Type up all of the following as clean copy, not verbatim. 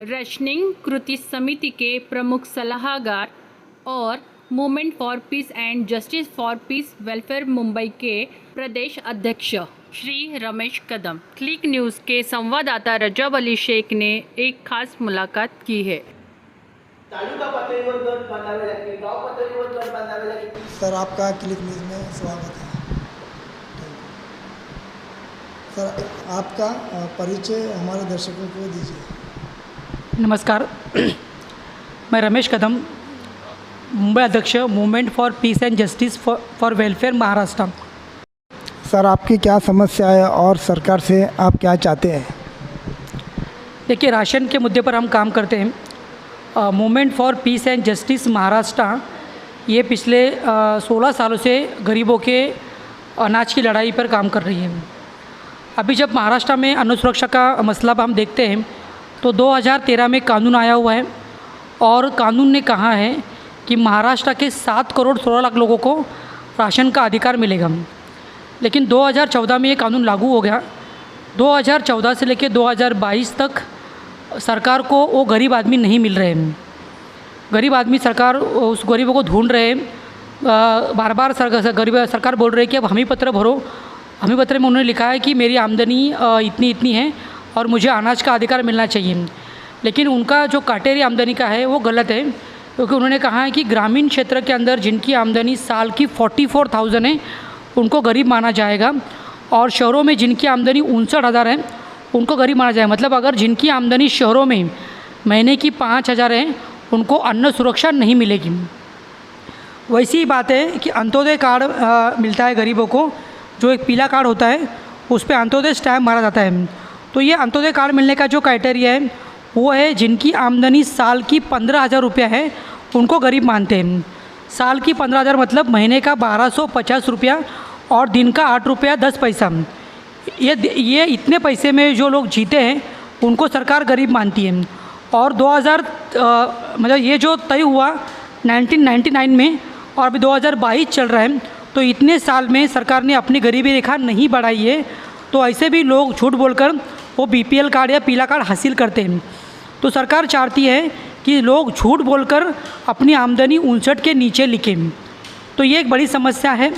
Rationing कृति समिति के प्रमुख सलाहकार और movement for piece and justice for piece welfare Mumbai के प्रदेश अध्यक्ष श्री रमेश कदम क्लिक न्यूज़ के संवाददाता रजब अली शेख ने एक खास मुलाकात की है। तालुका पातळीवर गट बांधावे लागतील, गाव पातळीवर गट बांधावे लागतील। सर आपका क्लिक न्यूज़ में स्वागत है। सर आपका परिचय हमारे दर्शकों को दीजिए। नमस्कार, मैं रमेश कदम, मुंबई अध्यक्ष movement for piece and justice for welfare Maharashtra. Sir आपकी क्या समस्या है और सरकार से आप क्या चाहते हैं? देखिए, राशन के मुद्दे पर हम काम करते हैं। Movement for piece and justice Maharashtra ये पिछले 16 सालों से गरीबों के अनाज की लड़ाई पर काम कर रही है। अभी जब महाराष्ट्र में अन्न सुरक्षा का मसला हम देखते हैं तो 2013 में कानून आया हुआ है और कानून ने कहा है कि महाराष्ट्र के 7 करोड़ 16 लाख लोगों को राशन का अधिकार मिलेगा। लेकिन 2014 में ये कानून लागू हो गया। 2014 से लेकर 2022 तक सरकार को वो गरीब आदमी नहीं मिल रहे हैं। गरीब आदमी सरकार उस गरीबों को ढूंढ रहे हैं। बार बार सरकार बोल रही है कि अब हमी पत्र भरो। हमी पत्र में उन्होंने लिखा है कि मेरी आमदनी इतनी इतनी है और मुझे अनाज का अधिकार मिलना चाहिए। लेकिन उनका जो काटेरी आमदनी का है वो गलत है, क्योंकि उन्होंने कहा है कि ग्रामीण क्षेत्र के अंदर जिनकी आमदनी साल की 44,000 है उनको गरीब माना जाएगा और शहरों में जिनकी आमदनी 59,000 है उनको गरीब माना जाएगा। मतलब अगर जिनकी आमदनी शहरों में महीने की 5,000 है उनको अन्न सुरक्षा नहीं मिलेगी। वैसी ही बात है कि अंत्योदय कार्ड मिलता है गरीबों को, जो एक पीला कार्ड होता है उस पर अंत्योदय स्टैम्प मारा जाता है। तो ये अंत्योदय कार्ड मिलने का जो क्राइटेरिया है वो है जिनकी आमदनी साल की 15,000 रुपया है उनको गरीब मानते हैं। साल की 15,000 मतलब महीने का 1250 रुपया और दिन का 8 रुपया 10 पैसा। ये इतने पैसे में जो लोग जीते हैं उनको सरकार गरीब मानती है। और 2000 मतलब ये जो तय हुआ 1999 में और अभी 2022 चल रहा है, तो इतने साल में सरकार ने अपनी गरीबी रेखा नहीं बढ़ाई है। तो ऐसे भी लोग झूठ बोलकर वो BPL कार्ड या पीला कार्ड हासिल करते हैं। तो सरकार चाहती है कि लोग झूठ बोलकर अपनी आमदनी 59 के नीचे लिखें। तो ये एक बड़ी समस्या है,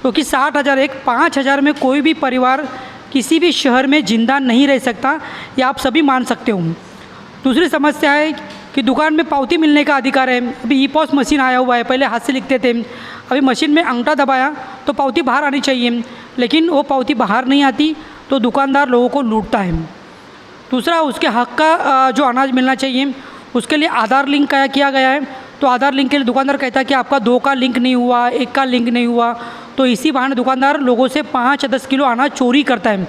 क्योंकि 60,000 5,000 में कोई भी परिवार किसी भी शहर में जिंदा नहीं रह सकता, ये आप सभी मान सकते हो। दूसरी समस्या है कि दुकान में पावती मिलने का अधिकार है। अभी E-POS मशीन आया हुआ है, पहले हाथ से लिखते थे, अभी मशीन में अंगूठा दबाया तो पावती बाहर आनी चाहिए, लेकिन वो पावती बाहर नहीं आती तो दुकानदार लोगों को लूटता है। दूसरा, उसके हक का जो अनाज मिलना चाहिए उसके लिए आधार लिंक किया गया है। तो आधार लिंक के लिए दुकानदार कहता है कि आपका 2 का लिंक नहीं हुआ, 1 का लिंक नहीं हुआ। तो इसी बहाने दुकानदार लोगों से 5-10 किलो अनाज चोरी करता है।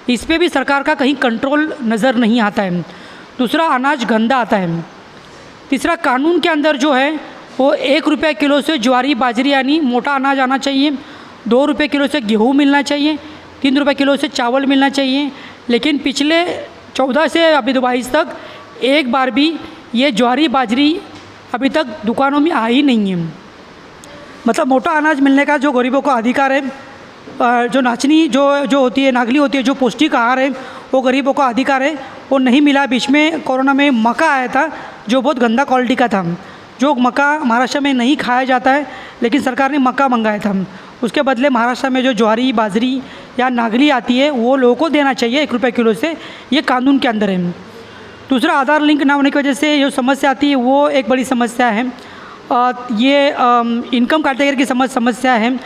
इस पर भी सरकार का कहीं कंट्रोल नज़र नहीं आता है। दूसरा, अनाज गंदा आता है। तीसरा, कानून के अंदर जो है वो 1 रुपये किलो से ज्वारी बाजरी यानी मोटा अनाज आना चाहिए, 2 रुपये किलो से गेहूँ मिलना चाहिए, 3 रुपये किलो से चावल मिलना चाहिए। लेकिन पिछले 14 से अभी 22 तक एक बार भी ये ज्वारी बाजरी अभी तक दुकानों में आई नहीं है। मतलब मोटा अनाज मिलने का जो गरीबों को अधिकार है, जो नाचनी जो होती है, नागली होती है, जो पौष्टिक आहार है वो गरीबों को अधिकार है, वो नहीं मिला। बीच में कोरोना में मक्का आया था जो बहुत गंदा क्वालिटी का था, जो मक्का महाराष्ट्र में नहीं खाया जाता है, लेकिन सरकार ने मक्का मंगाया था। उसके बदले महाराष्ट्र में जो ज्वारी बाजरी या नागली आती है वो लोगों को देना चाहिए 1 रुपये किलो से, ये कानून के अंदर है। दूसरा, आधार लिंक ना होने की वजह से जो समस्या आती है वो एक बड़ी समस्या है। ये इनकम कैटेगरी की समस्या है।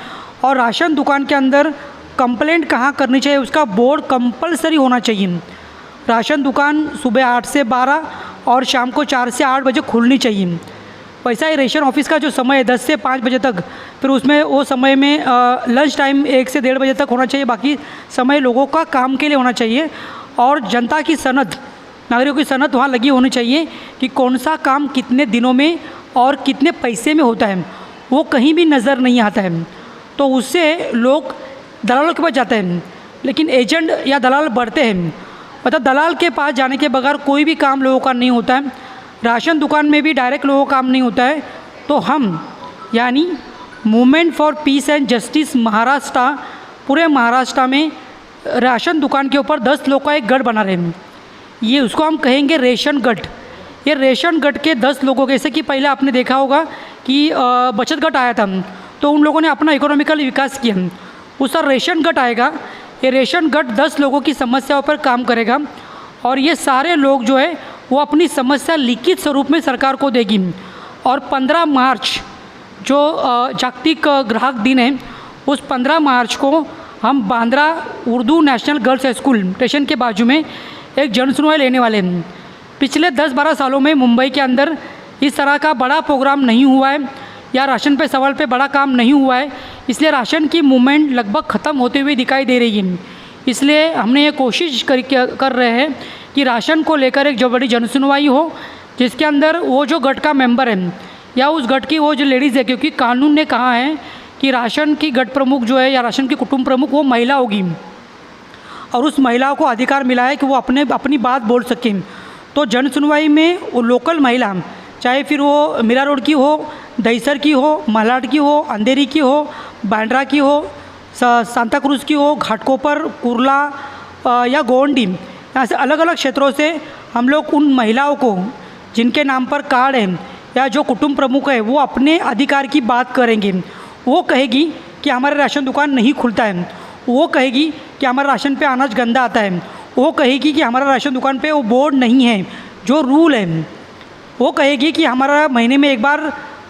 और राशन दुकान के अंदर कंप्लेंट कहाँ करनी चाहिए उसका बोर्ड कंपलसरी होना चाहिए। राशन दुकान सुबह 8 से 12 और शाम को 4 से 8 बजे खुलनी चाहिए। वैसा ही रेशन ऑफिस का जो समय है 10 से 5 बजे तक, फिर उसमें वो समय में लंच टाइम 1 से 1:30 बजे तक होना चाहिए। बाकी समय लोगों का काम के लिए होना चाहिए। और जनता की सनद, नागरिकों की सनद वहाँ लगी होनी चाहिए कि कौन सा काम कितने दिनों में और कितने पैसे में होता है, वो कहीं भी नज़र नहीं आता है। तो उससे लोग दलालों के पास जाते हैं, लेकिन एजेंट या दलाल बढ़ते हैं। मतलब दलाल के पास जाने के बगैर कोई भी काम लोगों का नहीं होता है। राशन दुकान में भी डायरेक्ट लोगों का काम नहीं होता है। तो हम यानी movement for piece and justice Maharashtra पूरे महाराष्ट्र में राशन दुकान के ऊपर 10 लोग का एक गढ़ बना रहे हैं। ये उसको हम कहेंगे रेशन गढ़। ये रेशन गट के 10 लोगों के, जैसे कि पहले आपने देखा होगा कि बचत गट आया था, तो उन लोगों ने अपना इकोनॉमिकल विकास किया। उस तरह रेशन गट आएगा, ये रेशन गट 10 लोगों की समस्याओं पर काम करेगा और ये सारे लोग जो है वो अपनी समस्या लिखित स्वरूप में सरकार को देगी। और 15 मार्च जो जागतिक ग्राहक दिन है, उस 15 मार्च को हम Bandra Urdu national girls school station के बाजू में एक जन सुनवाई लेने वाले हैं। पिछले 10-12 सालों में मुंबई के अंदर इस तरह का बड़ा प्रोग्राम नहीं हुआ है या राशन पे सवाल पे बड़ा काम नहीं हुआ है, इसलिए राशन की मूवमेंट लगभग ख़त्म होते हुए दिखाई दे रही है। इसलिए हमने ये कोशिश कर रहे हैं कि राशन को लेकर एक जो बड़ी जन सुनवाई हो, जिसके अंदर वो जो गट का मेंबर है या उस गट की वो जो लेडीज़ है, क्योंकि कानून ने कहा है कि राशन की गट प्रमुख जो है या राशन की कुटुंब प्रमुख वो महिला होगी और उस महिला को अधिकार मिला है कि वो अपनी बात बोल सकें। तो जन सुनवाई में वो लोकल महिला, चाहे फिर वो मीरा रोड की हो, दहीसर की हो, मालाड की हो, अंधेरी की हो, बांद्रा की हो, सांता क्रूज़ की हो, घाटकोपर, कुर्ला या गोवंडी, यहाँ से अलग अलग क्षेत्रों से हम लोग उन महिलाओं को जिनके नाम पर कार्ड है या जो कुटुंब प्रमुख है वो अपने अधिकार की बात करेंगे। वो कहेगी कि हमारा राशन दुकान नहीं खुलता है, वो कहेगी कि हमारा राशन पे अनाज गंदा आता है, वो कहेगी कि हमारा राशन दुकान पे वो बोर्ड नहीं है जो रूल है, वो कहेगी कि हमारा महीने में एक बार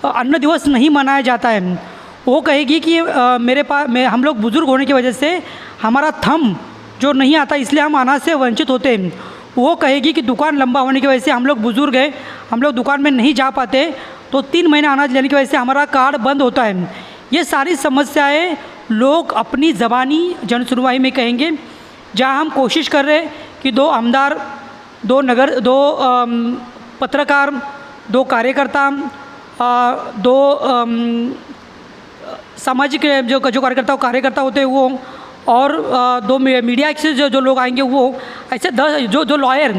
अन्न दिवस नहीं मनाया जाता है, वो कहेगी कि हम लोग बुज़ुर्ग होने की वजह से हमारा थंब जो नहीं आता इसलिए हम अनाज से वंचित होते हैं, वो कहेगी कि दुकान लंबा होने की वजह से हम लोग बुज़ुर्ग हैं, हम लोग दुकान में नहीं जा पाते, तो 3 महीने अनाज लेने की वजह से हमारा कार्ड बंद होता है। ये सारी समस्याएं लोग अपनी ज़बानी जन सुनवाई में कहेंगे, जहां हम कोशिश कर रहे हैं कि 2 आमदार, 2 पत्रकार, 2 कार्यकर्ता, 2 सामाजिक जो कार्यकर्ता होते हैं वो, और 2 मीडिया से जो लोग आएंगे वो, ऐसे 10 जो लॉयर,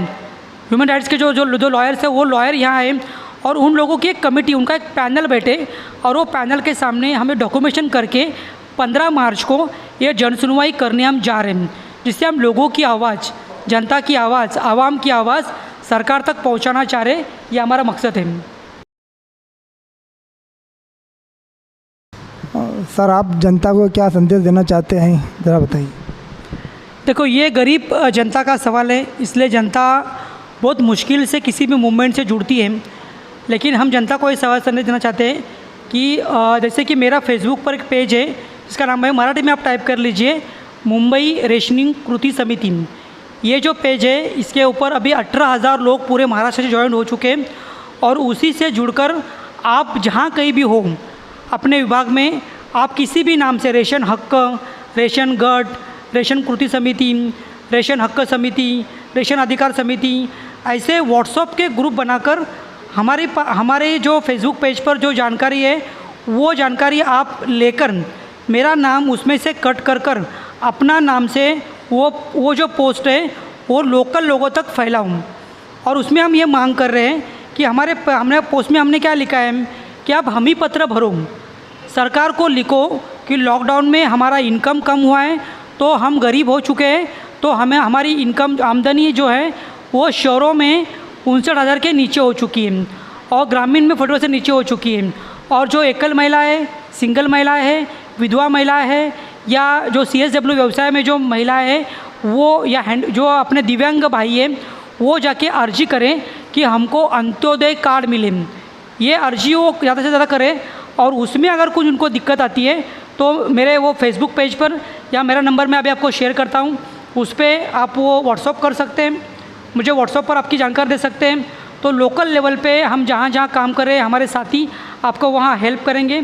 ह्यूमन राइट्स के जो लॉयर्स हैं वो लॉयर यहाँ आए और उन लोगों की एक कमेटी, उनका एक पैनल बैठे और वो पैनल के सामने हमें डॉक्यूमेंटेशन करके 15 मार्च को ये जन सुनवाई करने हम जा रहे हैं, जिससे हम लोगों की आवाज़, जनता की आवाज़, आवाम की आवाज़ सरकार तक पहुंचाना चाह रहे, ये हमारा मकसद है। सर, आप जनता को क्या संदेश देना चाहते हैं, ज़रा बताइए। देखो, ये गरीब जनता का सवाल है, इसलिए जनता बहुत मुश्किल से किसी भी मूवमेंट से जुड़ती है, लेकिन हम जनता को ये सवाल संदेश देना चाहते हैं कि जैसे कि मेरा फेसबुक पर एक पेज है जिसका नाम है, मराठी में आप टाइप कर लीजिए, मुंबई रेशनिंग कृति समिति। ये जो पेज है इसके ऊपर अभी 18,000 लोग पूरे महाराष्ट्र से ज्वाइन हो चुके हैं और उसी से जुड़कर आप जहाँ कहीं भी हो अपने विभाग में, आप किसी भी नाम से रेशन हक्क, रेशन गट, रेशन कृति समिति, रेशन हक्क समिति, रेशन अधिकार समिति, ऐसे व्हाट्सएप के ग्रुप बनाकर हमारे जो फेसबुक पेज पर जो जानकारी है वो जानकारी आप लेकर मेरा नाम उसमें से कट कर अपना नाम से वो जो पोस्ट है वो लोकल लोगों तक फैलाऊं। और उसमें हम ये मांग कर रहे हैं कि हमने पोस्ट में हमने क्या लिखा है कि आप हमी पत्र भरो, सरकार को लिखो कि लॉकडाउन में हमारा इनकम कम हुआ है, तो हम गरीब हो चुके हैं, तो हमारी इनकम आमदनी जो है वो शहरों में 59,000 के नीचे हो चुकी है और ग्रामीण में 40 से नीचे हो चुकी है। और जो एकल महिला है, सिंगल महिला है, विधवा महिला है या जो CSW व्यवसाय में जो महिला है वो, या जो अपने दिव्यांग भाई है वो जाके अर्जी करें कि हमको अंत्योदय कार्ड मिले। ये अर्जी वो ज़्यादा से ज़्यादा करें और उसमें अगर कुछ उनको दिक्कत आती है तो मेरे वो फेसबुक पेज पर या मेरा नंबर मैं अभी आपको शेयर करता हूँ, उस पर आप वो व्हाट्सअप कर सकते हैं, मुझे व्हाट्सअप पर आपकी जानकारी दे सकते हैं। तो लोकल लेवल पे हम जहाँ जहाँ काम कर रहे हैं हमारे साथी आपको वहाँ हेल्प करेंगे।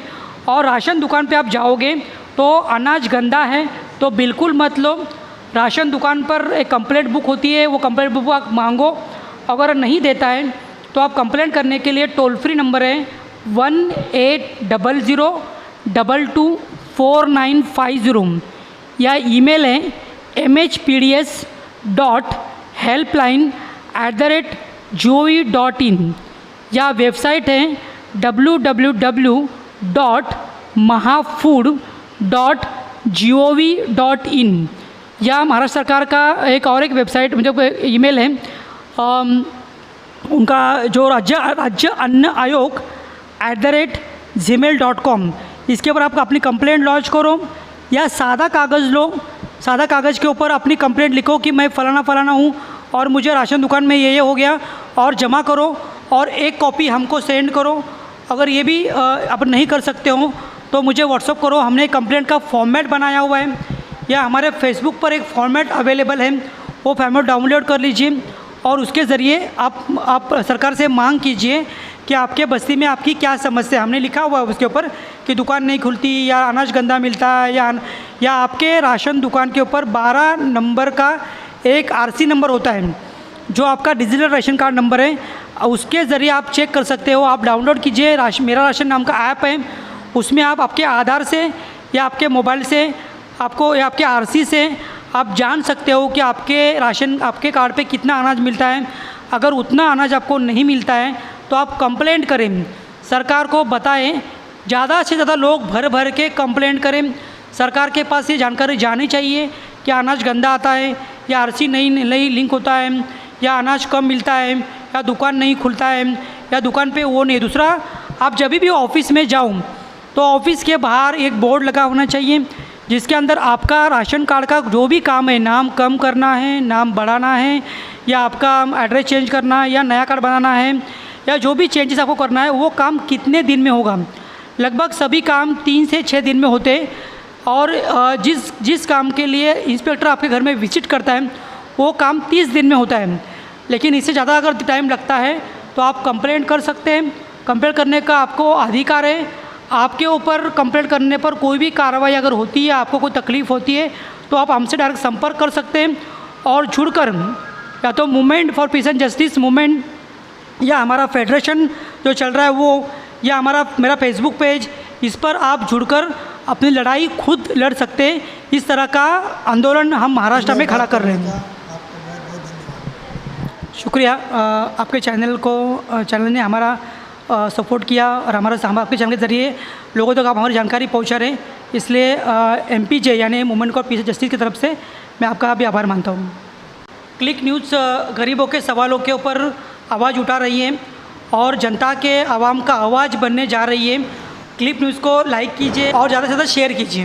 और राशन दुकान पे आप जाओगे तो अनाज गंदा है तो बिल्कुल मत लो, राशन दुकान पर एक कंप्लेंट बुक होती है, वो कंप्लेंट बुक आप मांगो, अगर नहीं देता है तो आप कंप्लेंट करने के लिए टोल फ्री नंबर है 1800224950 या ईमेल है mhpds.helpline@gov.in या वेबसाइट है www.mahafood.gov.in या महाराष्ट्र सरकार का एक वेबसाइट मतलब ईमेल है उनका जो राज्य अन्न आयोग @gmail.com, इसके ऊपर आप अपनी कंप्लेंट लॉन्च करो या सादा कागज़ लो, सादा कागज़ के ऊपर अपनी कंप्लेंट लिखो कि मैं फ़लाना हूँ और मुझे राशन दुकान में ये हो गया, और जमा करो और एक कॉपी हमको सेंड करो। अगर ये भी आप नहीं कर सकते हो तो मुझे व्हाट्सअप करो, हमने कंप्लेंट का फॉर्मेट बनाया हुआ है, या हमारे फेसबुक पर एक फॉर्मेट अवेलेबल है, वो फॉर्मेट डाउनलोड कर लीजिए और उसके ज़रिए आप सरकार से मांग कीजिए कि आपके बस्ती में आपकी क्या समस्या है। हमने लिखा हुआ है उसके ऊपर कि दुकान नहीं खुलती या अनाज गंदा मिलता है, या आपके राशन दुकान के ऊपर 12 नंबर का एक RC नंबर होता है जो आपका डिजिटल राशन कार्ड नंबर है, उसके ज़रिए आप चेक कर सकते हो। आप डाउनलोड कीजिए, मेरा राशन नाम का ऐप है, उसमें आप आपके आधार से या आपके मोबाइल से आपको या आपके RC से आप जान सकते हो कि आपके कार्ड पे कितना अनाज मिलता है। अगर उतना अनाज आपको नहीं मिलता है तो आप कंप्लेंट करें, सरकार को बताएं, ज़्यादा से ज़्यादा लोग भर भर के कंप्लेंट करें। सरकार के पास ये जानकारी जानी चाहिए कि अनाज गंदा आता है, या RC नहीं लिंक होता है, या अनाज कम मिलता है, या दुकान नहीं खुलता है, या दुकान पे वो नहीं। दूसरा, आप जब भी ऑफिस में जाओ तो ऑफिस के बाहर एक बोर्ड लगा होना चाहिए जिसके अंदर आपका राशन कार्ड का जो भी काम है, नाम कम करना है, नाम बढ़ाना है, या आपका एड्रेस चेंज करना है, या नया कार्ड बनाना है, या जो भी चेंजेस आपको करना है, वो काम कितने दिन में होगा। लगभग सभी काम 3 से 6 दिन में होते हैं, और जिस काम के लिए इंस्पेक्टर आपके घर में विजिट करता है वो काम 30 दिन में होता है। लेकिन इससे ज़्यादा अगर टाइम लगता है तो आप कंप्लेंट कर सकते हैं। कंप्लेंट करने का आपको अधिकार है। आपके ऊपर कंप्लेंट करने पर कोई भी कार्रवाई अगर होती है, आपको कोई तकलीफ़ होती है, तो आप हमसे डायरेक्ट संपर्क कर सकते हैं, और जुड़कर या तो movement for piece and justice movement, या हमारा फेडरेशन जो चल रहा है वो, या मेरा फेसबुक पेज, इस पर आप जुड़कर अपनी लड़ाई खुद लड़ सकते हैं। इस तरह का आंदोलन हम महाराष्ट्र में खड़ा कर रहे हैं। शुक्रिया, आपके चैनल ने हमारा सपोर्ट किया और आपके चैनल के ज़रिए लोगों तक आप हमारी जानकारी पहुंचा रहे हैं, इसलिए MPJ यानी movement for piece and justice की तरफ से मैं आपका भी आभार मानता हूं। क्लिक न्यूज़ गरीबों के सवालों के ऊपर आवाज़ उठा रही है और जनता के आवाम का आवाज़ बनने जा रही है। क्लिक न्यूज़ को लाइक कीजिए और ज़्यादा से ज़्यादा शेयर कीजिए।